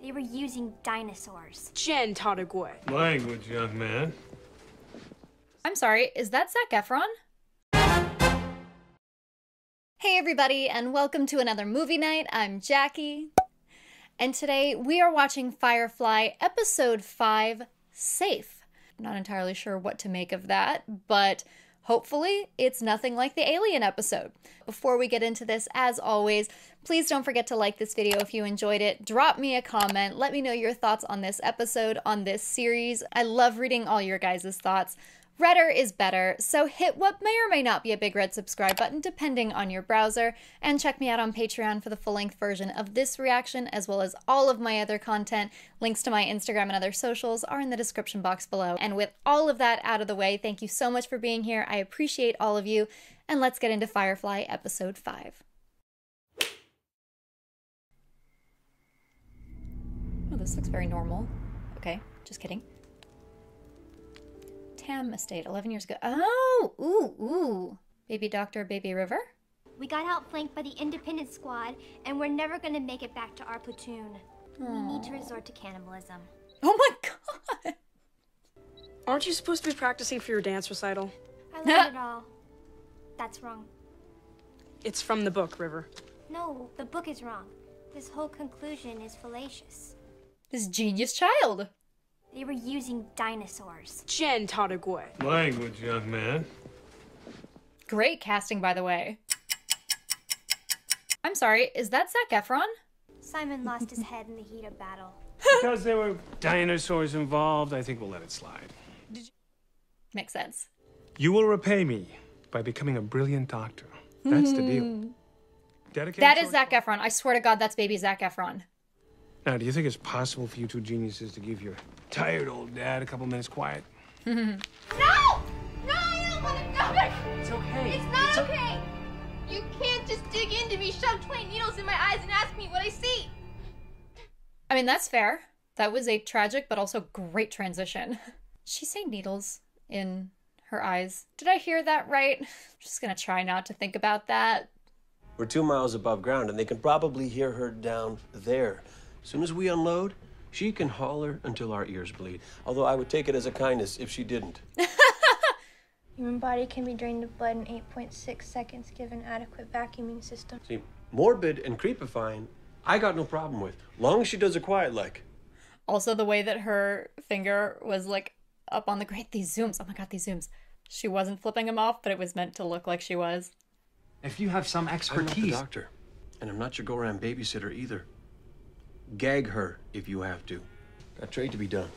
They were using dinosaurs. Tudyk. Language, young man. I'm sorry, is that Zac Efron? Hey everybody, and welcome to another movie night. I'm Jacqui. And today we are watching Firefly Episode 5, Safe. I'm not entirely sure what to make of that, but hopefully it's nothing like the Alien episode. Before we get into this, as always, please don't forget to like this video if you enjoyed it. Drop me a comment. Let me know your thoughts on this episode, on this series. I love reading all your guys' thoughts. Redder is better, so hit what may or may not be a big red subscribe button depending on your browser, and check me out on Patreon for the full-length version of this reaction as well as all of my other content. Links to my Instagram and other socials are in the description box below. And with all of that out of the way, thank you so much for being here. I appreciate all of you, and let's get into Firefly Episode 5. Oh, this looks very normal. Okay, just kidding. Tam Estate, 11 years ago. Oh, ooh. Baby Doctor, Baby River? We got outflanked by the independent squad, and we're never gonna make it back to our platoon. We need to resort to cannibalism. Oh my god! Aren't you supposed to be practicing for your dance recital? I learned it all. That's wrong. It's from the book, River. No, the book is wrong. This whole conclusion is fallacious. This genius child. They were using dinosaurs. Tudyk. Language, young man. Great casting, by the way. I'm sorry, is that Zac Efron? Simon lost his head in the heat of battle. Because there were dinosaurs involved, I think we'll let it slide. Makes sense. You will repay me by becoming a brilliant doctor. That's the deal. Dedicated That is Zac Efron. I swear to God, that's baby Zac Efron. Now, do you think it's possible for you two geniuses to give your tired old dad a couple minutes quiet? No! No, I don't want to do it! It's okay. It's not okay! You can't just dig into me, shove 20 needles in my eyes, and ask me what I see! I mean, that's fair. That was a tragic but also great transition. She's saying needles in her eyes. Did I hear that right? I'm just gonna try not to think about that. We're 2 miles above ground, and they can probably hear her down there. As soon as we unload, she can holler until our ears bleed. Although I would take it as a kindness if she didn't. Human body can be drained of blood in 8.6 seconds given adequate vacuuming system. See, morbid and creepifying, I got no problem with. Long as she does it quiet like. Also, the way that her finger was like up on the great, these zooms. Oh my god, these zooms. She wasn't flipping them off, but it was meant to look like she was. If you have some I'm expertise. not the doctor, and I'm not your go-around babysitter either. Gag her if you have to. Got trade to be done.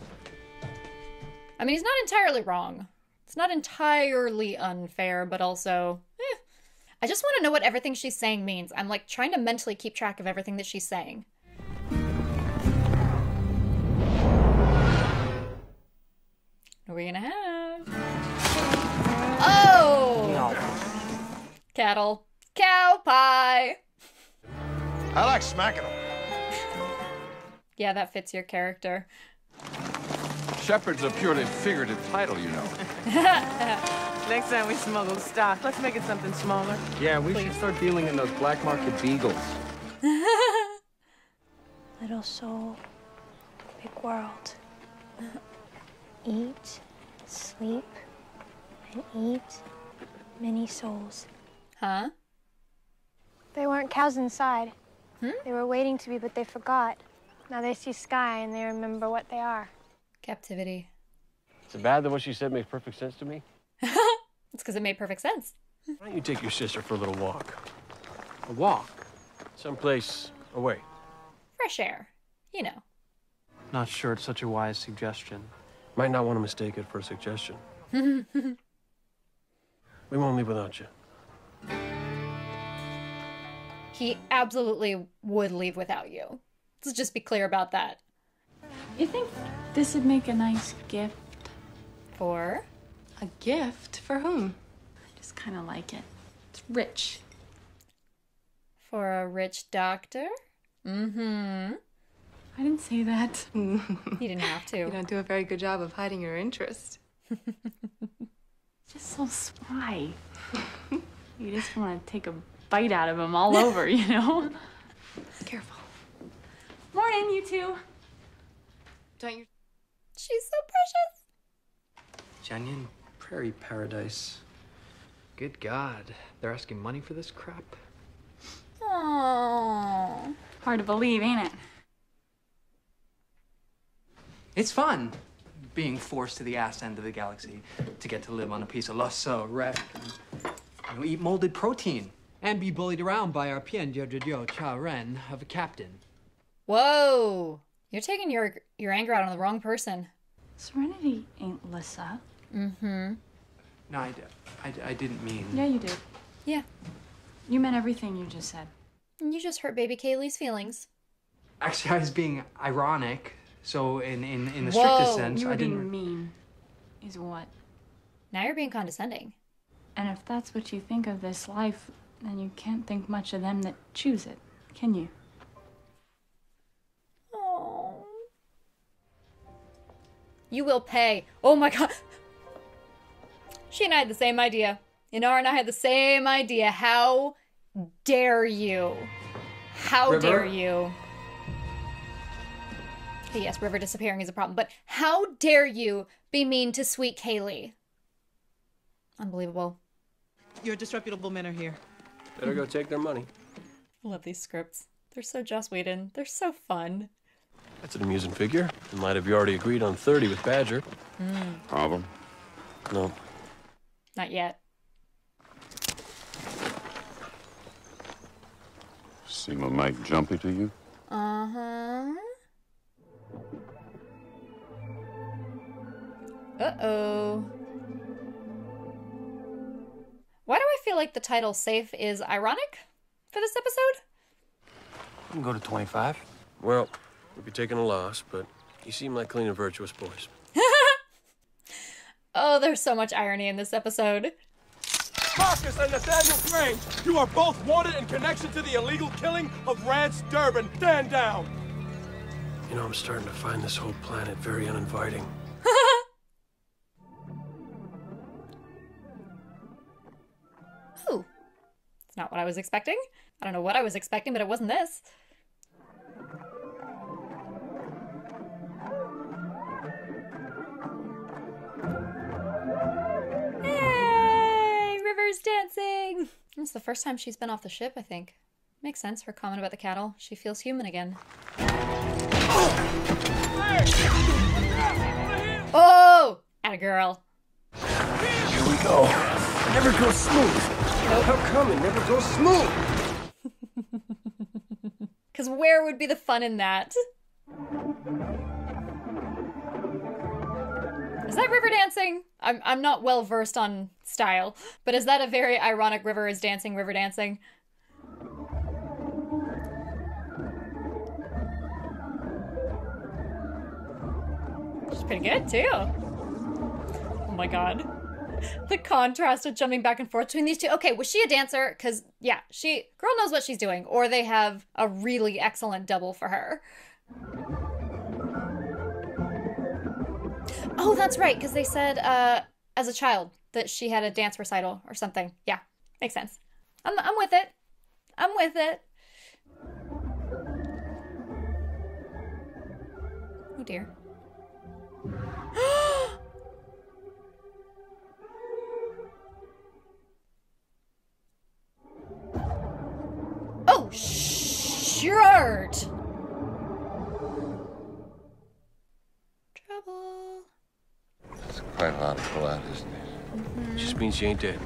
I mean, he's not entirely wrong. It's not entirely unfair, but also, I just want to know what everything she's saying means. I'm like trying to mentally keep track of everything that she's saying. What are we gonna have? Oh! No. Cattle. Cow pie! I like smacking them. Yeah, that fits your character. Shepherd's a purely figurative title, you know. Next time we smuggle stock, let's make it something smaller. Yeah, we should start dealing in those black market beagles. Little soul, big world. Eat, sleep, and eat many souls. Huh? They weren't cows inside. They were waiting to be, but they forgot. Now they see sky and they remember what they are. Captivity. Is it bad that what she said makes perfect sense to me? It's because it made perfect sense. Why don't you take your sister for a little walk? A walk? Someplace away. Fresh air. You know. Not sure it's such a wise suggestion. Might not want to mistake it for a suggestion. We won't leave without you. He absolutely would leave without you. Let's just be clear about that. You think this would make a nice gift? For? A gift? For whom? I just kind of like it. It's rich. For a rich doctor? Mm-hmm. I didn't say that. You didn't have to. You don't do a very good job of hiding your interest. Just so sly. You just want to take a bite out of him all over, you know? Careful. Morning, you two. Don't you? She's so precious. Janyan Prairie Paradise. Good God. They're asking money for this crap? Aww. Hard to believe, ain't it? It's fun being forced to the ass end of the galaxy to get to live on a piece of Lasso wreck and eat molded protein and be bullied around by our Pian Jojo Cha Ren of a captain. Whoa. You're taking your anger out on the wrong person. Serenity ain't Lissa. Mm-hmm. No, I didn't mean... Yeah, you did. Yeah. You meant everything you just said. You just hurt baby Kaylee's feelings. Actually, I was being ironic. So in the Whoa. strictest sense, You were I didn't... being mean. Is what? Now you're being condescending. And if that's what you think of this life, then you can't think much of them that choose it, can you? Oh. You will pay. Oh my God. She and I had the same idea. Inara and I had the same idea. How dare you? How River? dare you? Okay, yes, River disappearing is a problem, but how dare you be mean to sweet Kaylee? Unbelievable. Your disreputable men are here. Better go take their money. I love these scripts. They're so Joss Whedon. They're so fun. That's an amusing figure. In light of you already agreed on 30 with Badger. Problem? No. Not yet. Seem a mite jumpy to you? Uh-huh. Uh-oh. Why do I feel like the title Safe is ironic for this episode? You can go to 25. Well, we'd be taking a loss, but you seem like clean and virtuous boys. Oh, there's so much irony in this episode. Marcus and Nathaniel Grange, you are both wanted in connection to the illegal killing of Rance Durbin. Stand down. You know, I'm starting to find this whole planet very uninviting. Ooh. It's not what I was expecting. I don't know what I was expecting, but it wasn't this. Hey! River's dancing! It's the first time she's been off the ship, I think. Makes sense, her comment about the cattle. She feels human again. Oh! Atta girl. Here we go. Never goes smooth. Nope. How come it never goes smooth? Because where would be the fun in that? Is that river dancing? I'm not well versed on style, but is that a very ironic river is dancing, river dancing? She's pretty good too. Oh my God. The contrast of jumping back and forth between these two. Okay, was she a dancer? Because, yeah, girl knows what she's doing. Or they have a really excellent double for her. Oh, that's right, because they said, as a child, that she had a dance recital or something. Yeah, makes sense. I'm with it. I'm with it. Oh, dear. Oh, shirt! Trouble. That's quite a lot of blood, isn't it? Just means she ain't dead.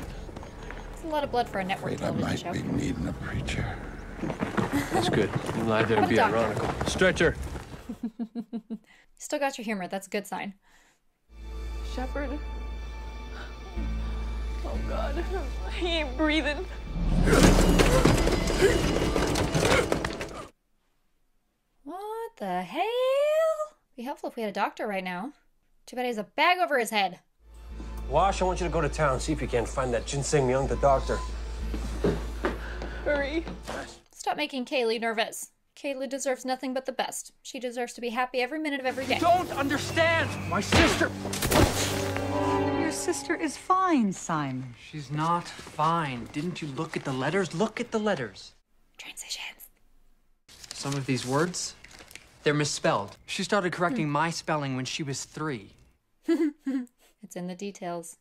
It's a lot of blood for a network Afraid I television might show. be needing a preacher. That's good. You lie there and be Doctor. ironical. Stretcher. Still got your humor. That's a good sign. Shepard. Oh God, he ain't breathing. What the hell? Be helpful if we had a doctor right now. Too bad he has a bag over his head. Wash, I want you to go to town, see if you can find that Ginseng Myung, the doctor. Hurry. Stop making Kaylee nervous. Kaylee deserves nothing but the best. She deserves to be happy every minute of every day. Don't understand! My sister! Your sister is fine, Simon. She's not fine. Didn't you look at the letters? Look at the letters. Transitions. Some of these words They're misspelled. She started correcting my spelling when she was 3. It's in the details.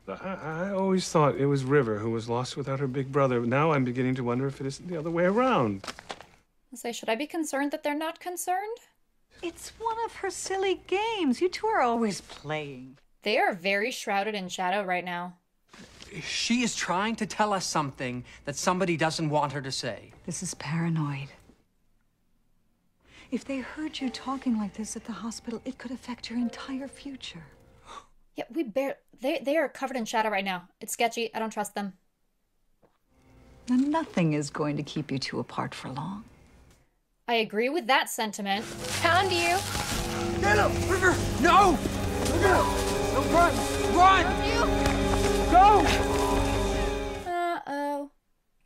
I always thought it was River who was lost without her big brother. Now I'm beginning to wonder if it isn't the other way around. I'll say, should I be concerned that they're not concerned? It's one of her silly games. You two are always playing. They are very shrouded in shadow right now. She is trying to tell us something that somebody doesn't want her to say. This is paranoid. If they heard you talking like this at the hospital, it could affect your entire future. Yeah, they are covered in shadow right now. It's sketchy. I don't trust them. And nothing is going to keep you two apart for long. I agree with that sentiment. Found you. Get him! River! No! River! No, run! Run! Go! Uh-oh.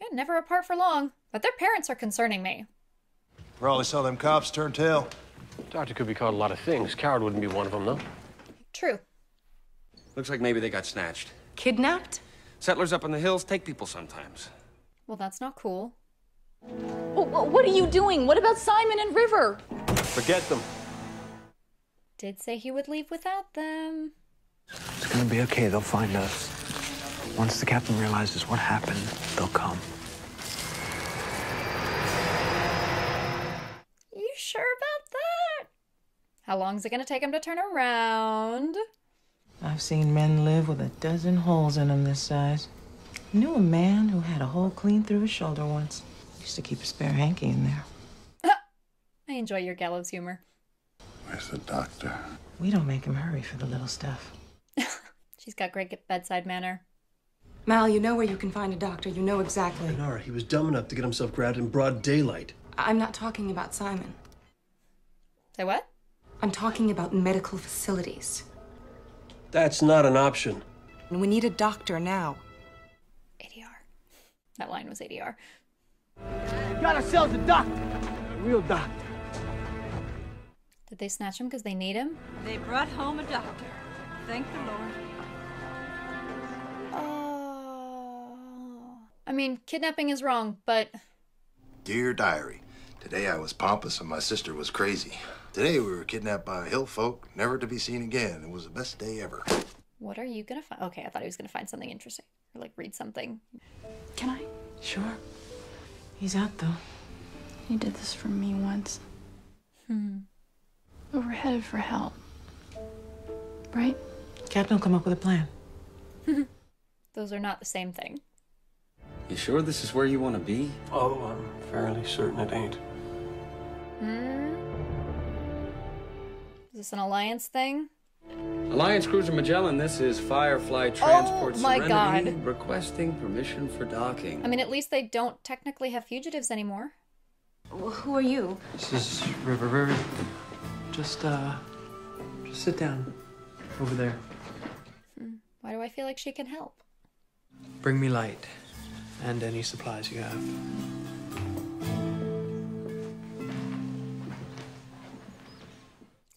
Yeah, never apart for long. But their parents are concerning me. Probably saw them cops turn tail. Doctor could be called a lot of things. Coward wouldn't be one of them, though. True. Looks like maybe they got snatched. Kidnapped? Settlers up in the hills take people sometimes. Well, that's not cool. What are you doing? What about Simon and River? Forget them. Did say he would leave without them. It's gonna be okay. They'll find us. Once the captain realizes what happened, they'll come. You sure about that? How long is it gonna take him to turn around? I've seen men live with a dozen holes in them this size. Knew a man who had a hole clean through his shoulder once. Used to keep a spare hanky in there. I enjoy your gallows humor. Where's the doctor? We don't make him hurry for the little stuff. She's got great bedside manner. Mal, you know where you can find a doctor. You know exactly. Nora, he was dumb enough to get himself grabbed in broad daylight. I'm not talking about Simon. Say what? I'm talking about medical facilities. That's not an option. We need a doctor now. ADR. That line was ADR. Got ourselves a doctor. A real doctor. Did they snatch him because they need him? They brought home a doctor. Thank the Lord. I mean, kidnapping is wrong, but... Dear Diary, today I was pompous and my sister was crazy. Today we were kidnapped by hill folk, never to be seen again. It was the best day ever. What are you gonna find? Okay, I thought he was gonna find something interesting. Or like read something. Can I? Sure. He's out, though. He did this for me once. But we're headed for hell. Right? Captain will come up with a plan. Those are not the same thing. You sure this is where you want to be? Oh, I'm fairly certain it ain't. Is this an alliance thing? Alliance Cruiser Magellan, this is Firefly Transport Oh my Serenity, God. requesting permission for docking. I mean, at least they don't technically have fugitives anymore. Well, who are you? This is River. River, just sit down over there. Why do I feel like she can help? Bring me light and any supplies you have.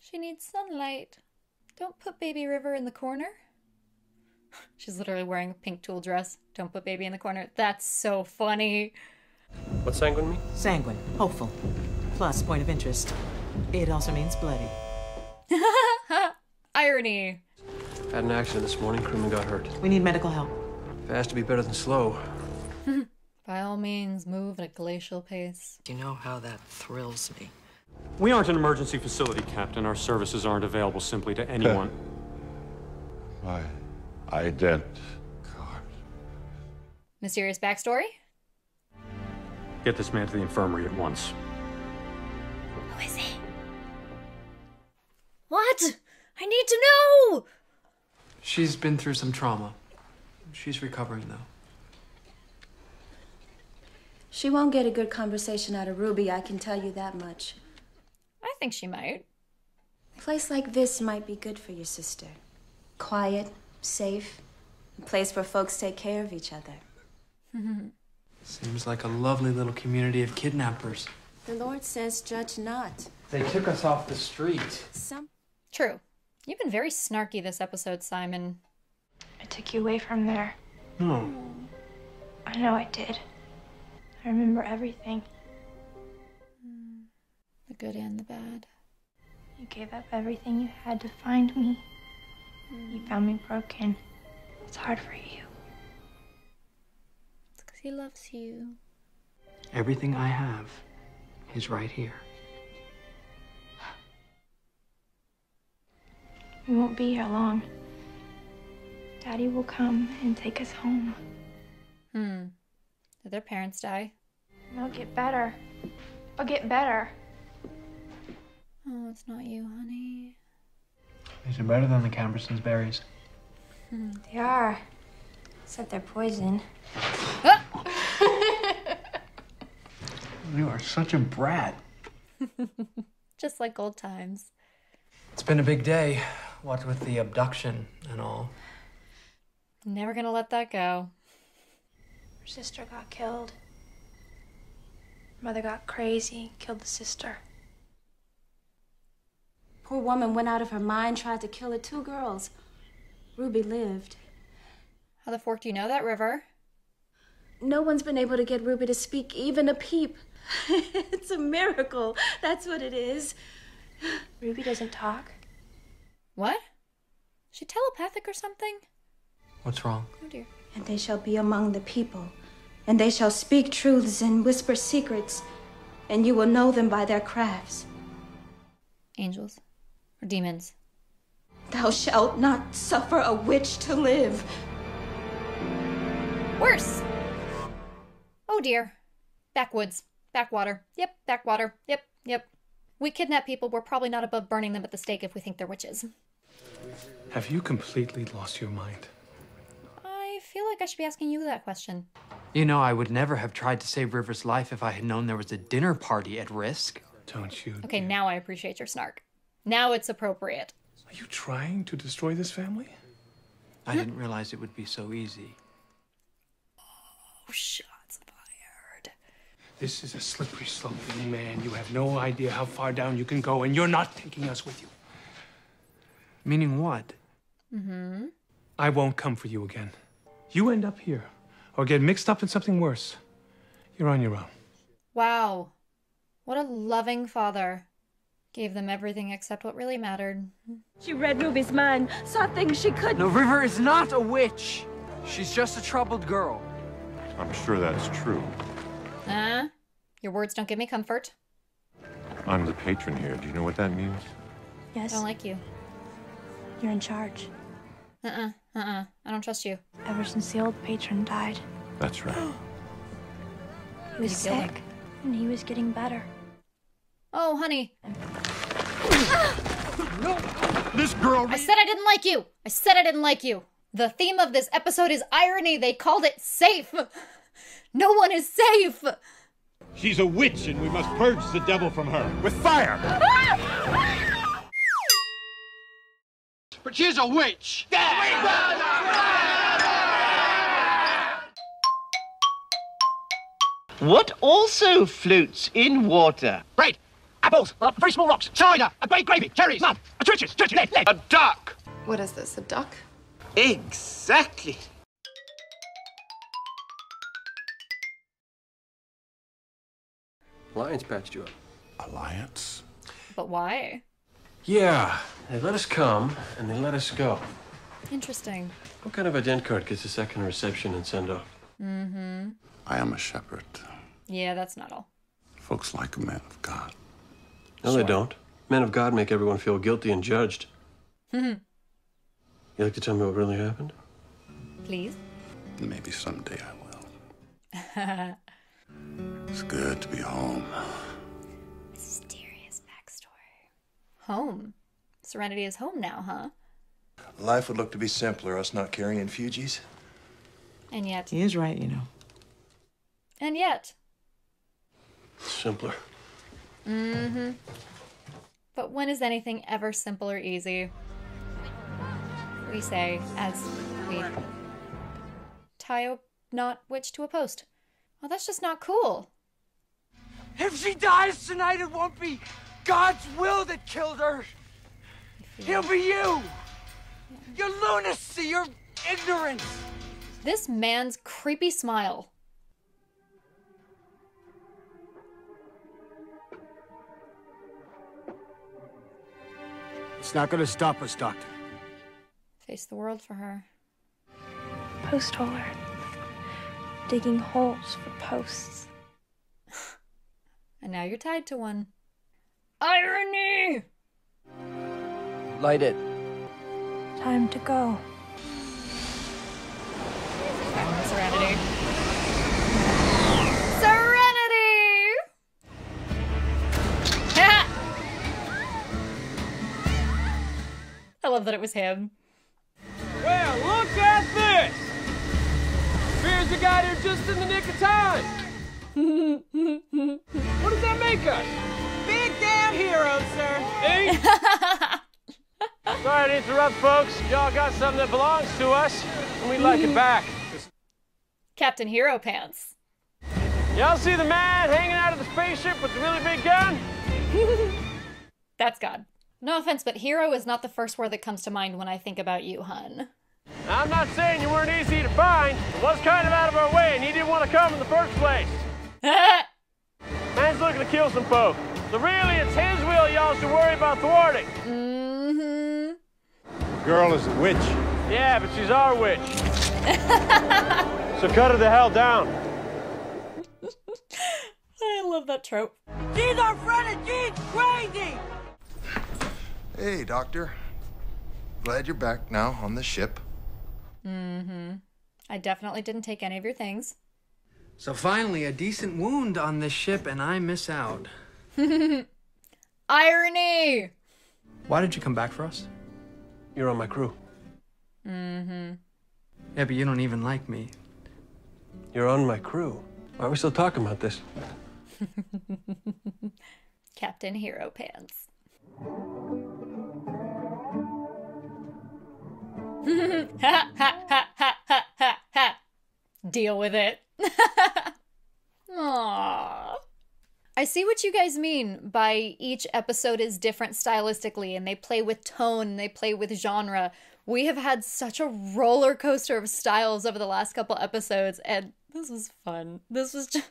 She needs sunlight. Don't put baby River in the corner. She's literally wearing a pink tulle dress. Don't put baby in the corner. That's so funny. What's sanguine mean? Sanguine, hopeful. Plus, point of interest. It also means bloody. Irony. Had an accident this morning. Crewman got hurt. We need medical help. Fast to be better than slow. By all means, move at a glacial pace. You know how that thrills me. We aren't an emergency facility, Captain. Our services aren't available simply to anyone. My ident card. Mysterious backstory? Get this man to the infirmary at once. Who is he? What? I need to know! She's been through some trauma. She's recovering, though. She won't get a good conversation out of Ruby, I can tell you that much. I think she might. A place like this might be good for your sister. Quiet, safe, a place where folks take care of each other. Seems like a lovely little community of kidnappers. The Lord says, judge not. They took us off the street. True. You've been very snarky this episode, Simon. I took you away from there. No. I know I did. I remember everything. The good and the bad. You gave up everything you had to find me. You found me broken. It's hard for you. It's because he loves you. Everything I have is right here. We won't be here long. Daddy will come and take us home. Did their parents die? They'll get better. I'll get better. Oh, it's not you, honey. These are better than the Camberson's berries. They are. Except they're poison. You are such a brat. Just like old times. It's been a big day, what with the abduction and all. Never gonna let that go. Her sister got killed. Mother got crazy, killed the sister. Poor woman went out of her mind, tried to kill her 2 girls. Ruby lived. How the fork do you know that, River? No one's been able to get Ruby to speak even a peep. It's a miracle. That's what it is. Ruby doesn't talk. What? Is she telepathic or something? What's wrong? Oh dear. And they shall be among the people, and they shall speak truths and whisper secrets, and you will know them by their crafts. Angels? Or demons? Thou shalt not suffer a witch to live. Worse! Oh dear. Backwoods. Backwater. Yep, backwater. Yep. We kidnap people. We're probably not above burning them at the stake if we think they're witches. Have you completely lost your mind? I feel like I should be asking you that question. You know, I would never have tried to save River's life if I had known there was a dinner party at risk. Don't you? Okay, now I appreciate your snark. Now it's appropriate. Are you trying to destroy this family? I didn't realize it would be so easy. Oh, shots fired. This is a slippery slope, young man. You have no idea how far down you can go, and you're not taking us with you. Meaning what? I won't come for you again. You end up here, or get mixed up in something worse. You're on your own. Wow. What a loving father. Gave them everything except what really mattered. She read Ruby's mind, saw things she couldn't. No, River is not a witch. She's just a troubled girl. I'm sure that's true. Your words don't give me comfort. I'm the patron here. Do you know what that means? Yes. I don't like you. You're in charge. I don't trust you. Ever since the old patron died. That's right. He was You killed sick, and he was getting better. Oh, honey. No! This girl... I said I didn't like you! I said I didn't like you! The theme of this episode is irony. They called it safe. No one is safe! She's a witch, and we must purge the devil from her. With fire! But she's a witch! What also floats in water? Bread, apples, very small rocks, cider, a great gravy, cherries, mud, twitches, lead. A duck! What is this, a duck? Exactly. Alliance patched you up. Alliance? But why? Yeah, they let us come, and they let us go. Interesting. What kind of ident card gets a second reception and send off? I am a shepherd. Yeah, that's not all. Folks like a man of God. No, they don't. Men of God make everyone feel guilty and judged. You like to tell me what really happened? Please? Maybe someday I will. It's good to be home. Mysterious backstory. Home. Serenity is home now, huh? Life would look to be simpler, us not carrying Fugees. And yet. He is right, you know. And yet. Simpler. But when is anything ever simple or easy? We say as we tie a knot witch to a post. Well, that's just not cool. If she dies tonight, it won't be God's will that killed her. It'll be you. Your lunacy, your ignorance. This man's creepy smile. It's not gonna stop us, Doctor. Face the world for her. Post holer. Digging holes for posts. And now you're tied to one. Irony! Light it. Time to go. Serenity. Serenity! I love that it was him. Well, look at this! Appears you got here just in the nick of time. What does that make us? Big damn heroes, sir. Eh? Sorry to interrupt, folks. Y'all got something that belongs to us, and we'd like it back. Captain Hero Pants. Y'all see the man hanging out of the spaceship with the really big gun? That's God. No offense, but hero is not the first word that comes to mind when I think about you, hun. I'm not saying you weren't easy to find. It was kind of out of our way, and you didn't want to come in the first place. Man's looking to kill some folk. So really, it's his will y'all should worry about thwarting. Mm-hmm. Girl is a witch. Yeah, but she's our witch. So cut her the hell down. I love that trope. She's our friend and she's crazy! Hey, Doctor. Glad you're back now on the ship. Mm-hmm. I definitely didn't take any of your things. So finally, a decent wound on this ship, and I miss out. Irony! Why did you come back for us? You're on my crew. Mm-hmm. Yeah, but you don't even like me. You're on my crew. Why are we still talking about this? Captain Hero Pants. Ha ha ha ha ha ha ha. Deal with it. Aww. I see what you guys mean by each episode is different stylistically, and they play with tone, and they play with genre. We have had such a roller coaster of styles over the last couple episodes, and this was fun. This was just...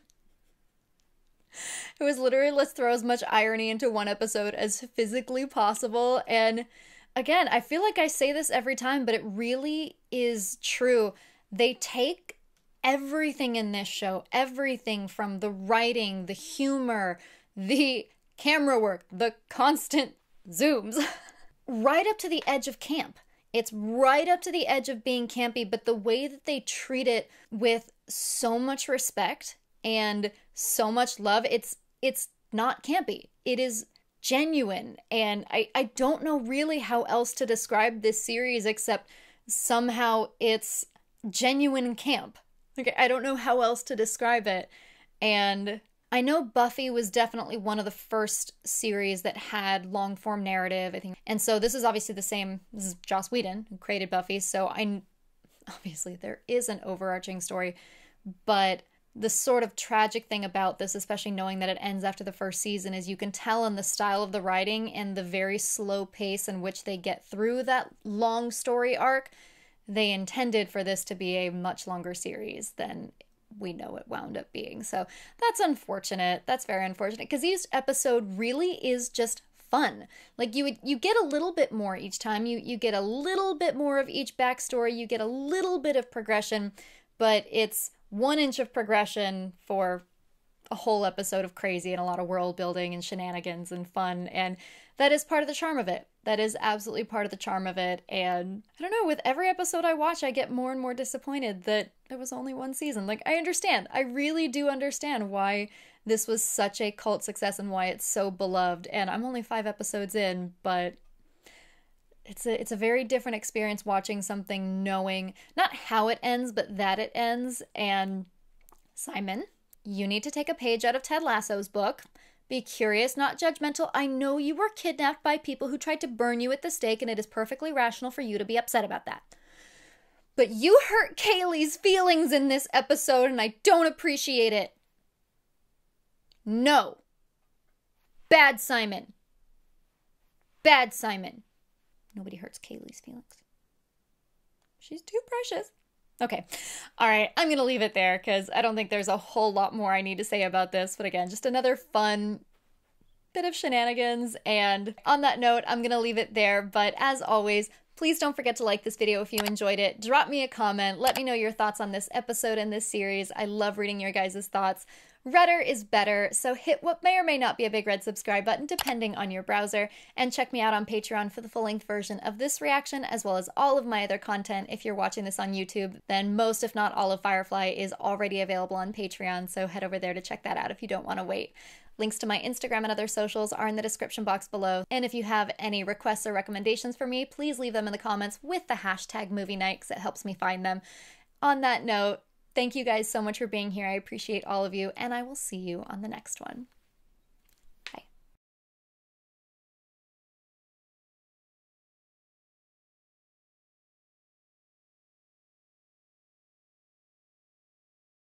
It was literally, let's throw as much irony into one episode as physically possible, and again, I feel like I say this every time, but it really is true. They take everything in this show, everything from the writing, the humor, the camera work, the constant zooms, right up to the edge of camp. It's right up to the edge of being campy, but the way that they treat it with so much respect and so much love, it's not campy. It is genuine, and I don't know really how else to describe this series except somehow it's genuine camp. Like, I don't know how else to describe it. And I know Buffy was definitely one of the first series that had long-form narrative, I think. And so this is obviously the same. This is Joss Whedon, who created Buffy, so obviously there is an overarching story, but the sort of tragic thing about this, especially knowing that it ends after the first season, is you can tell in the style of the writing and the very slow pace in which they get through that long story arc, they intended for this to be a much longer series than we know it wound up being. So that's unfortunate. That's very unfortunate, because each episode really is just fun. Like, you get a little bit more each time. You get a little bit more of each backstory. You get a little bit of progression, but it's 1 inch of progression for a whole episode of crazy and a lot of world building and shenanigans and fun, and that is part of the charm of it. That is absolutely part of the charm of it, and I don't know, with every episode I watch, I get more and more disappointed that there was only one season. Like, I understand. I really do understand why this was such a cult success and why it's so beloved, and I'm only 5 episodes in, but it's a very different experience watching something knowing not how it ends, but that it ends. And Simon, you need to take a page out of Ted Lasso's book. Be curious, not judgmental. I know you were kidnapped by people who tried to burn you at the stake, and it is perfectly rational for you to be upset about that. But you hurt Kaylee's feelings in this episode, and I don't appreciate it. No. Bad Simon. Bad Simon. Nobody hurts Kaylee's feelings. She's too precious. Okay. All right. I'm going to leave it there because I don't think there's a whole lot more I need to say about this. But again, just another fun bit of shenanigans. And on that note, I'm gonna leave it there. But as always, please don't forget to like this video if you enjoyed it. Drop me a comment. Let me know your thoughts on this episode and this series. I love reading your guys' thoughts. Redder is better, so hit what may or may not be a big red subscribe button depending on your browser, and check me out on Patreon for the full-length version of this reaction as well as all of my other content. If you're watching this on YouTube, then most if not all of Firefly is already available on Patreon, so head over there to check that out if you don't want to wait. Links to my Instagram and other socials are in the description box below, and if you have any requests or recommendations for me, please leave them in the comments with the hashtag movie night because it helps me find them. On that note, thank you guys so much for being here. I appreciate all of you, and I will see you on the next one.